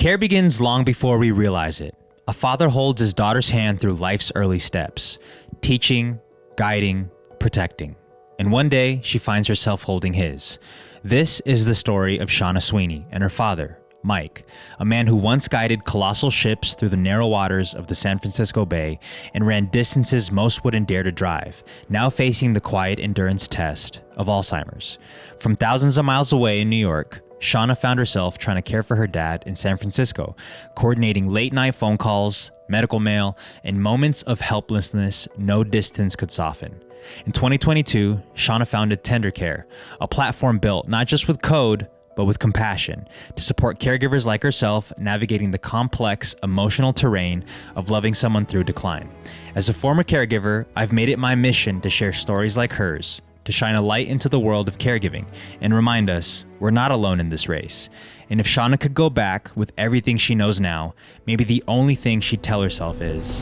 Care begins long before we realize it. A father holds his daughter's hand through life's early steps, teaching, guiding, protecting. And one day, she finds herself holding his. This is the story of Shauna Sweeney and her father, Mike, a man who once guided colossal ships through the narrow waters of the San Francisco Bay and ran distances most wouldn't dare to drive, now facing the quiet endurance test of Alzheimer's. From thousands of miles away in New York, Shauna found herself trying to care for her dad in San Francisco, coordinating late-night phone calls, medical mail, and moments of helplessness no distance could soften. In 2022, Shauna founded Tendercare, a platform built not just with code, but with compassion, to support caregivers like herself navigating the complex emotional terrain of loving someone through decline. As a former caregiver, I've made it my mission to share stories like hers, to shine a light into the world of caregiving and remind us we're not alone in this race. And if Shauna could go back with everything she knows now, maybe the only thing she'd tell herself is,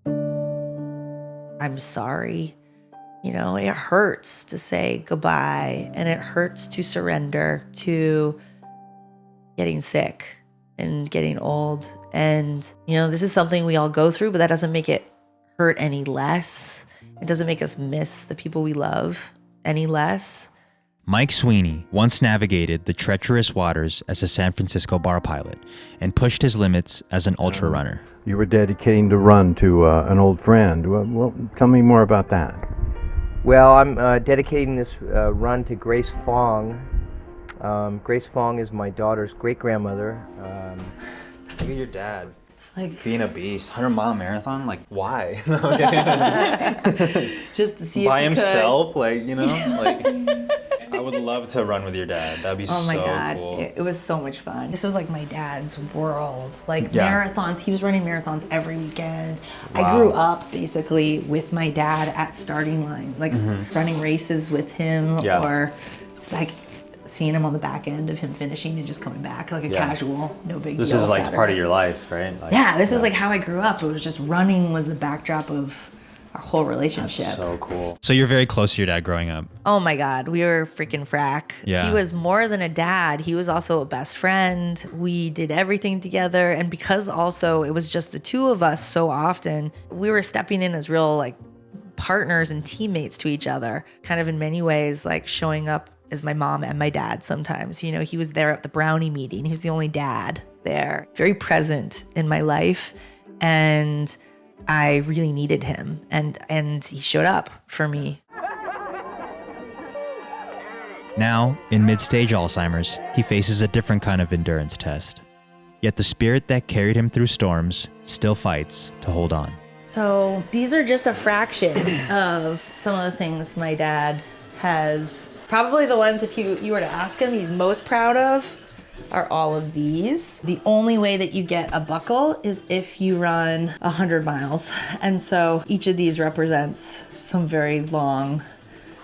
I'm sorry. You know, it hurts to say goodbye, and it hurts to surrender to getting sick and getting old. And, you know, this is something we all go through, but that doesn't make it hurt any less. It doesn't make us miss the people we love any less. Mike Sweeney once navigated the treacherous waters as a San Francisco bar pilot and pushed his limits as an ultra runner. You were dedicating the run to an old friend. Well, tell me more about that. Well, I'm dedicating this run to Grace Fong. Grace Fong is my daughter's great-grandmother. Look at your dad. Like Being a beast, 100-mile marathon, like why? just to see By if you himself, like, you know, like I would love to run with your dad. That'd be Oh my so God, cool. it was so much fun. This was like my dad's world, like Yeah. marathons. He was running marathons every weekend. Wow. I grew up basically with my dad at starting line, like running races with him, Yeah. or it's like seeing him on the back end of him finishing and just coming back like a casual, no big This deal is like Saturday. part of your life, right? Like, Yeah, this is like how I grew up. It was just running was the backdrop of our whole relationship. That's so cool. So you're very close to your dad growing up. Oh my God, we were freaking frack. Yeah. He was more than a dad. He was also a best friend. We did everything together. And because also it was just the two of us so often, we were stepping in as real like partners and teammates to each other, kind of in many ways, like showing up as my mom and my dad sometimes. You know, he was there at the brownie meeting. He was the only dad there, very present in my life. And I really needed him, and he showed up for me. Now, in mid-stage Alzheimer's, he faces a different kind of endurance test. Yet the spirit that carried him through storms still fights to hold on. So these are just a fraction of some of the things my dad has. Probably the ones, if you were to ask him, he's most proud of are all of these. The only way that you get a buckle is if you run 100 miles. And so each of these represents some very long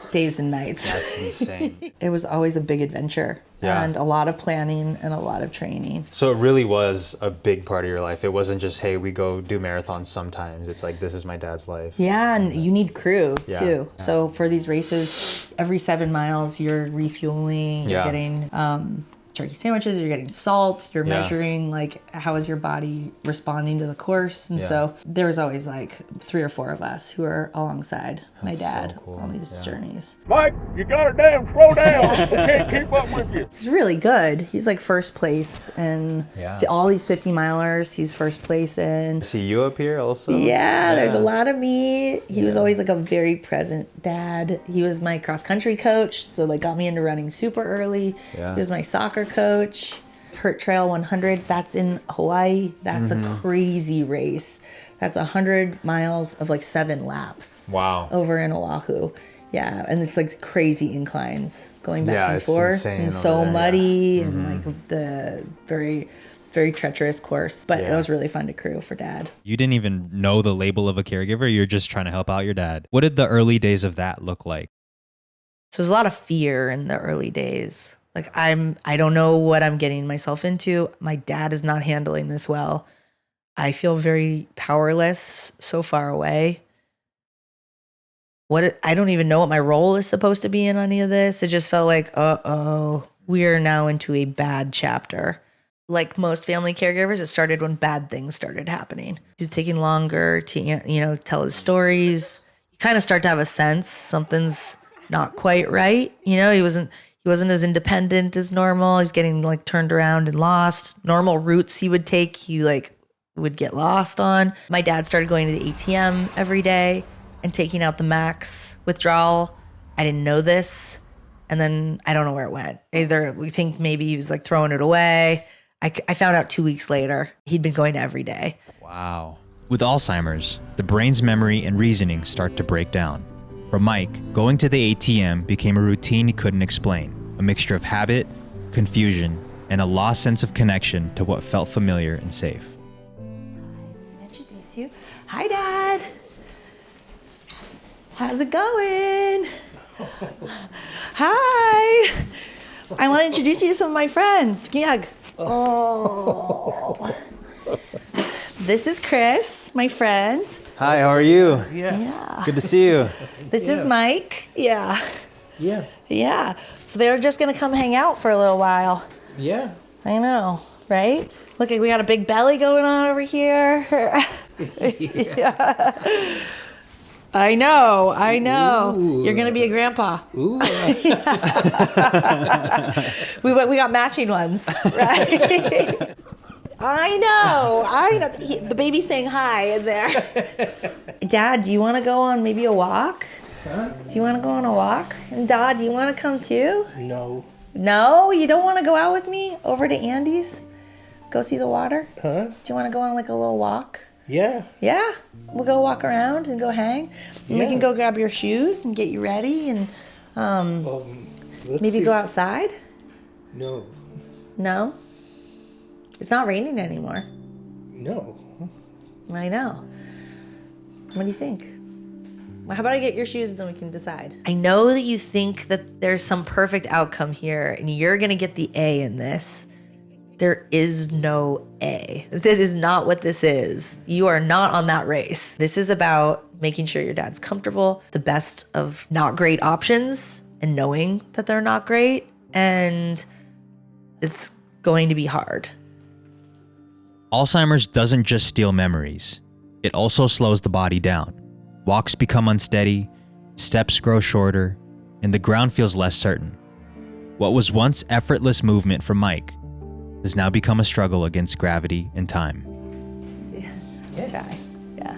days and nights. That's insane. It was always a big adventure, Yeah. and a lot of planning and a lot of training. So it really was a big part of your life. It wasn't just, hey, we go do marathons sometimes. It's like, this is my dad's life. Yeah, and you need crew Yeah, too. yeah. So for these races, every 7 miles, you're refueling, you're Yeah. getting turkey sandwiches, you're getting salt, you're Yeah. measuring like how is your body responding to the course. And Yeah. so there was always like 3 or 4 of us who are alongside my That's so dad cool. on these Yeah. journeys. Mike, you gotta damn slow down. We can't keep up with you. He's really good. He's like first place in Yeah. all these 50 milers. He's first place in. See you up here also? Yeah, there's a lot of me. He was always like a very present dad. He was my cross country coach, so like got me into running super early. Yeah. He was my soccer coach. Hurt Trail 100, that's in Hawaii. That's a crazy race. That's 100 miles of like 7 laps. Wow. Over in Oahu. Yeah, and it's like crazy inclines going back Yeah, and it's forth, insane and over so there, yeah. muddy, and like the very, very treacherous course. But Yeah. it was really fun to crew for dad. You didn't even know the label of a caregiver. You're just trying to help out your dad. What did the early days of that look like? So there's a lot of fear in the early days. Like I don't know what I'm getting myself into. My dad is not handling this well. I feel very powerless, so far away. I don't even know what my role is supposed to be in any of this. It just felt like, we are now into a bad chapter. like most family caregivers, it started when bad things started happening. He was taking longer to, tell his stories. You kind of start to have a sense something's not quite right. He wasn't as independent as normal. He's getting like turned around and lost. Normal routes he would take, he like would get lost on. My dad started going to the ATM every day and taking out the max withdrawal. I didn't know this. And then I don't know where it went. Either we think maybe he was like throwing it away. I found out 2 weeks later, he'd been going to every day. Wow. With Alzheimer's, the brain's memory and reasoning start to break down. For Mike, going to the ATM became a routine he couldn't explain, a mixture of habit, confusion, and a lost sense of connection to what felt familiar and safe. Introduce you. Hi, Dad. How's it going? Hi. I want to introduce you to some of my friends. Give me a hug. Oh. This is Chris, my friend. Hi, how are you? Yeah. Good to see you. This is Mike. Yeah. Yeah. Yeah. So they're just going to come hang out for a little while. Yeah. I know, right? Look, we got a big belly going on over here. Yeah. I know. Ooh. You're gonna be a grandpa. Ooh. We got matching ones, right? I know. The baby's saying hi in there. Dad, do you want to go on maybe a walk? Huh? Do you want to go on a walk? And Dad, do you want to come too? No. No, you don't want to go out with me over to Andy's? Go see the water? Huh? Do you want to go on like a little walk? Yeah. Yeah, we'll go walk around and go hang. And we can go grab your shoes and get you ready and maybe go outside. No. No? It's not raining anymore. No. I know. What do you think? Well, how about I get your shoes and then we can decide? I know that you think that there's some perfect outcome here and you're going to get the A in this. There is no A. That is not what this is. You are not on that race. This is about making sure your dad's comfortable, the best of not great options, and knowing that they're not great. And it's going to be hard. Alzheimer's doesn't just steal memories. It also slows the body down. Walks become unsteady, steps grow shorter, and the ground feels less certain. What was once effortless movement for Mike has now become a struggle against gravity and time. Yeah. Try. Yeah.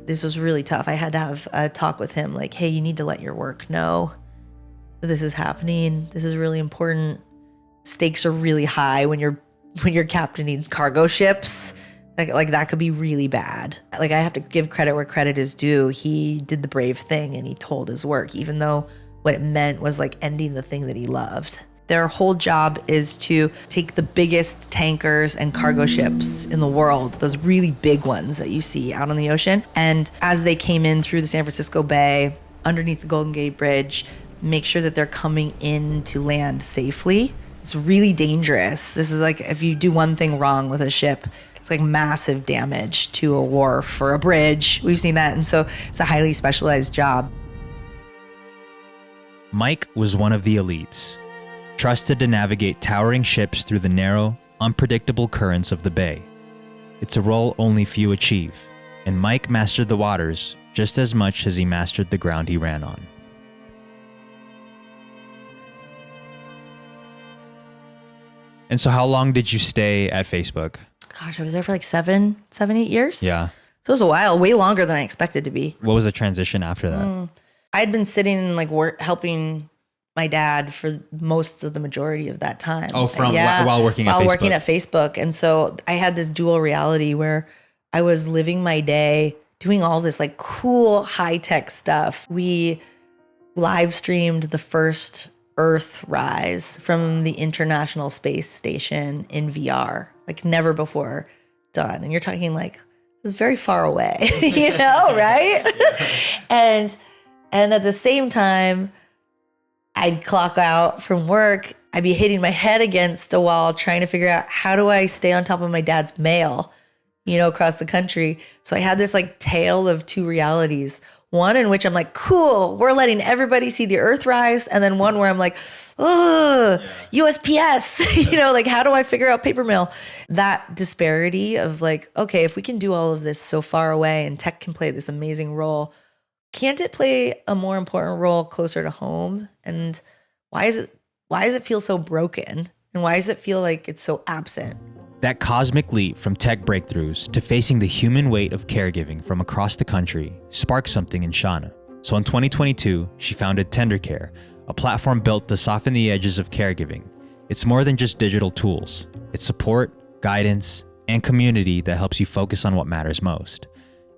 This was really tough. I had to have a talk with him like, hey, you need to let your work know that this is happening. This is really important. Stakes are really high when you're captaining cargo ships. Like that could be really bad. Like I have to give credit where credit is due. He did the brave thing and he told his work, even though what it meant was like ending the thing that he loved. Their whole job is to take the biggest tankers and cargo ships in the world, those really big ones that you see out on the ocean. And as they came in through the San Francisco Bay, underneath the Golden Gate Bridge, make sure that they're coming in to land safely. It's really dangerous. This is like if you do one thing wrong with a ship, it's like massive damage to a wharf or a bridge. We've seen that. And so it's a highly specialized job. Mike was one of the elites, trusted to navigate towering ships through the narrow, unpredictable currents of the bay. It's a role only few achieve, and Mike mastered the waters just as much as he mastered the ground he ran on. And so how long did you stay at Facebook? Gosh, I was there for like 7, 8 years. Yeah. So it was a while, way longer than I expected to be. What was the transition after that? I'd been sitting and like helping my dad for most of the majority of that time. Oh, while working at Facebook. While working at Facebook. And so I had this dual reality where I was living my day doing all this like cool high-tech stuff. We live streamed the first Earthrise from the International Space Station in VR, like never before done. And you're talking like, it's very far away, you know, right? and at the same time, I'd clock out from work. I'd be hitting my head against a wall trying to figure out how do I stay on top of my dad's mail, you know, across the country. So I had this like tale of two realities. One in which I'm like, cool, we're letting everybody see the earth rise. And then one where I'm like, ugh, USPS, like how do I figure out paper mail? That disparity of like, okay, if we can do all of this so far away and tech can play this amazing role, can't it play a more important role closer to home? And why does it feel so broken? And why does it feel like it's so absent? That cosmic leap from tech breakthroughs to facing the human weight of caregiving from across the country sparked something in Shauna. So in 2022, she founded Tendercare, a platform built to soften the edges of caregiving. It's more than just digital tools. It's support, guidance, and community that helps you focus on what matters most.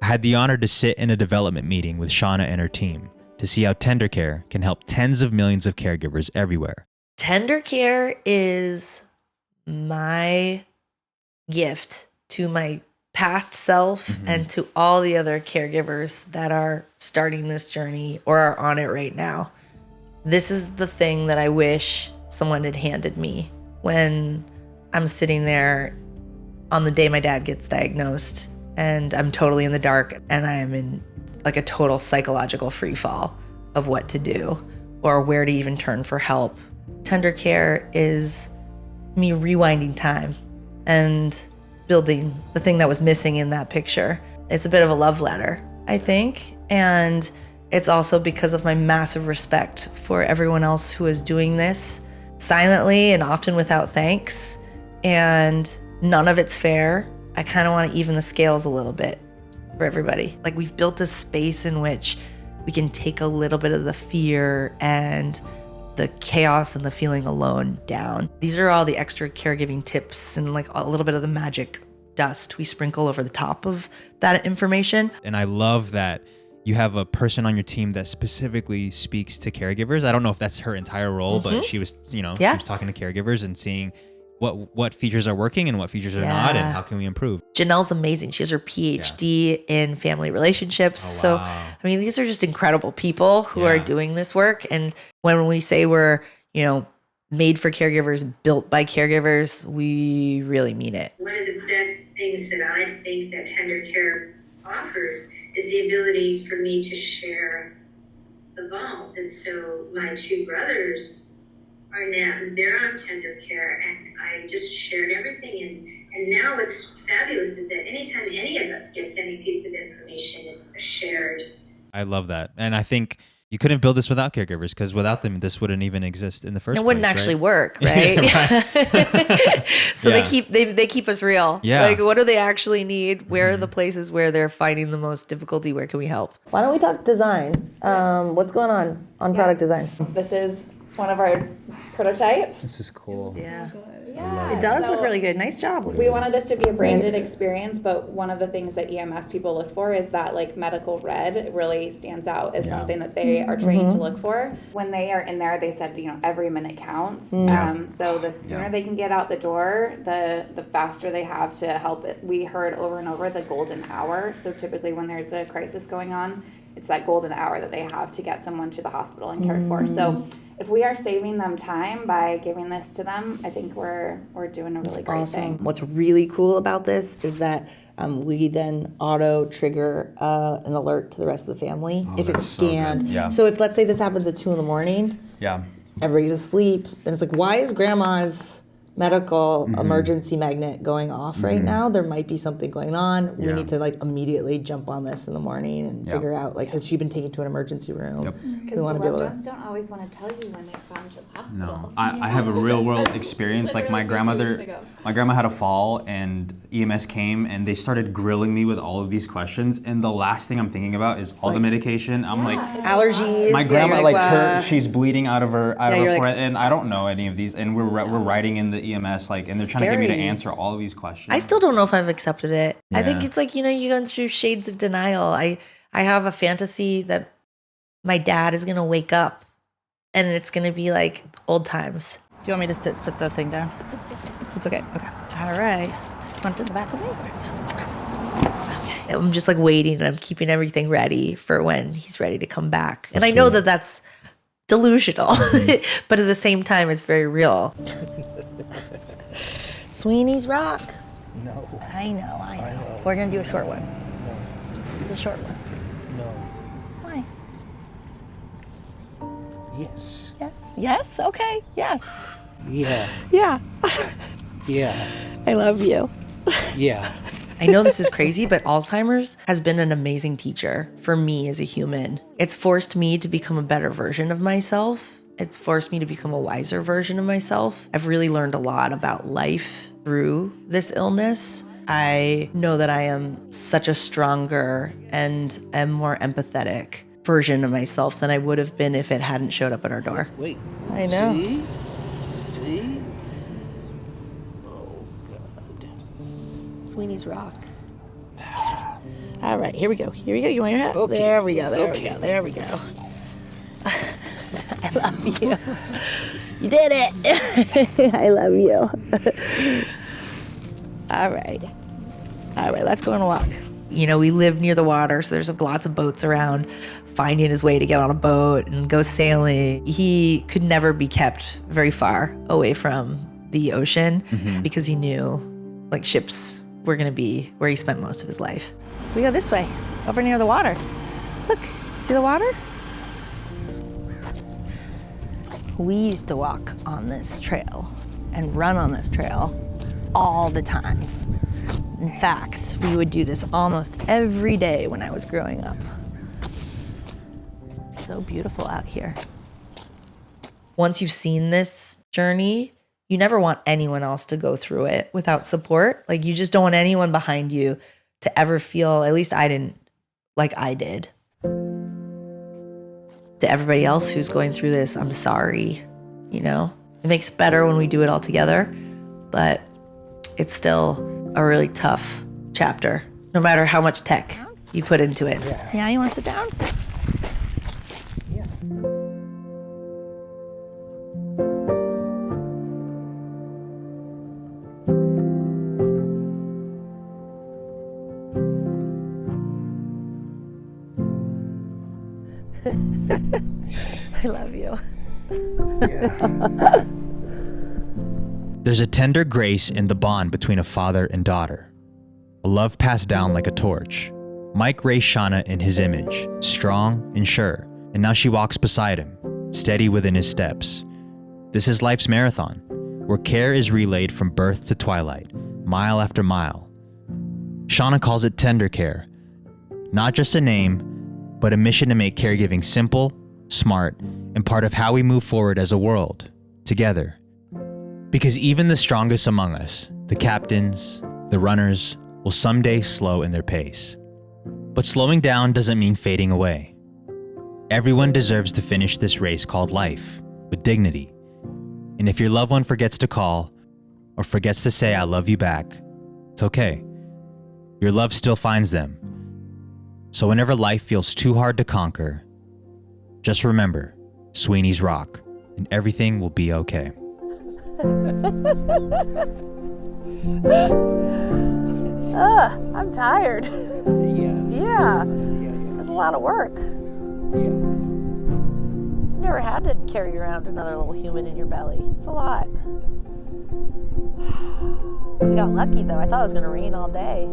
I had the honor to sit in a development meeting with Shauna and her team to see how Tendercare can help tens of millions of caregivers everywhere. Tendercare is my gift to my past self and to all the other caregivers that are starting this journey or are on it right now. This is the thing that I wish someone had handed me when I'm sitting there on the day my dad gets diagnosed and I'm totally in the dark and I am in like a total psychological free fall of what to do or where to even turn for help. Tendercare is me rewinding time and building the thing that was missing in that picture. It's a bit of a love letter, I think. And it's also because of my massive respect for everyone else who is doing this silently and often without thanks. And none of it's fair. I kind of want to even the scales a little bit for everybody. Like we've built a space in which we can take a little bit of the fear and the chaos and the feeling alone down. These are all the extra caregiving tips and like a little bit of the magic dust we sprinkle over the top of that information. And I love that you have a person on your team that specifically speaks to caregivers. I don't know if that's her entire role, but she was, she was talking to caregivers and seeing what features are working and what features are not and how can we improve. Janelle's amazing. She has her PhD in family relationships. So, I mean, these are just incredible people who are doing this work. And when we say we're, made for caregivers, built by caregivers, we really mean it. One of the best things that I think that Tendercare offers is the ability for me to share the vault. And so my two brothers are now, they're on Tendercare, and I just shared everything. And now what's fabulous is that anytime any of us gets any piece of information, it's shared. I love that. And I think you couldn't build this without caregivers, because without them, this wouldn't even exist in the first place. It wouldn't actually work, right? So they keep us real. Yeah. Like, what do they actually need? Where are the places where they're finding the most difficulty? Where can we help? Why don't we talk design? What's going on product design? This is one of our prototypes. This is cool. Yeah. Yeah, It does look really good. Nice job. We wanted this to be a branded experience, but one of the things that EMS people look for is that like medical red really stands out as something that they are trained to look for. When they are in there, they said, every minute counts. So the sooner they can get out the door, the faster they have to help it. We heard over and over the golden hour. So typically when there's a crisis going on, it's that golden hour that they have to get someone to the hospital and cared for. So if we are saving them time by giving this to them, I think we're doing a really great thing. What's really cool about this is that we then auto trigger an alert to the rest of the family if it's scanned. So if, let's say this happens at 2 a.m, everybody's asleep, then it's like, why is grandma's medical emergency magnet going off right now? There might be something going on. We need to like immediately jump on this in the morning and figure out like, has she been taken to an emergency room? Because the loved ones don't always want to tell you when they've gone to the hospital. No, I have a real world experience. Like my grandma had a fall and EMS came and they started grilling me with all of these questions. And the last thing I'm thinking about is all the medication. I'm like, allergies. my grandma, she's bleeding out of her forehead, and I don't know any of these. And we're writing in the EMS, and they're trying to get me to answer all of these questions. I still don't know if I've accepted it. I think it's like, you go through shades of denial. I have a fantasy that my dad is going to wake up and it's going to be like old times. Do you want me to put the thing down? It's okay. Okay. All right. You want to sit in the back with me? Okay. I'm just like waiting and I'm keeping everything ready for when he's ready to come back. And I know that that's delusional, but at the same time, it's very real. Sweeney's Rock. No. I know. We're going to do a short one. No. This is a short one. No. Why Yes. Yes. Yes? Okay. Yes. Yeah. Yeah. Yeah. I love you. Yeah. I know this is crazy, but Alzheimer's has been an amazing teacher for me as a human. It's forced me to become a better version of myself. It's forced me to become a wiser version of myself. I've really learned a lot about life through this illness. I know that I am such a stronger and a more empathetic version of myself than I would have been if it hadn't showed up at our door. Wait. I know. See? See? Oh, God. Sweeney's Rock. All right, here we go. Here we go. You want your hat? Okay. There we go. There Okay. we go. There we go. I love you. You did it. I love you. All right. All right, let's go on a walk. You know, we live near the water, so there's lots of boats around. Finding his way to get on a boat and go sailing. He could never be kept very far away from the ocean because he knew like ships were going to be where he spent most of his life. We go this way, over near the water. Look, see the water? We used to walk on this trail and run on this trail all the time. In fact, we would do this almost every day when I was growing up. So beautiful out here. Once you've seen this journey, you never want anyone else to go through it without support. Like, you just don't want anyone behind you to ever feel, at least I didn't, like I did. To everybody else who's going through this, I'm sorry, you know? It makes it better when we do it all together, but it's still a really tough chapter, no matter how much tech you put into it. Yeah, you want to sit down? I love you. There's a tender grace in the bond between a father and daughter. A love passed down like a torch. Mike raised Shauna in his image, strong and sure, and now she walks beside him, steady within his steps. This is life's marathon, where care is relayed from birth to twilight, mile after mile. Shauna calls it Tendercare, not just a name, but a mission to make caregiving simple, smart, and part of how we move forward as a world, together. Because even the strongest among us, the captains, the runners, will someday slow in their pace. But slowing down doesn't mean fading away. Everyone deserves to finish this race called life with dignity. And if your loved one forgets to call or forgets to say I love you back, it's okay. Your love still finds them. So whenever life feels too hard to conquer, just remember Sweeney's Rock and everything will be okay. I'm tired. Yeah. It's a lot of work. You never had to carry around another little human in your belly. It's a lot. We got lucky though. I thought it was going to rain all day.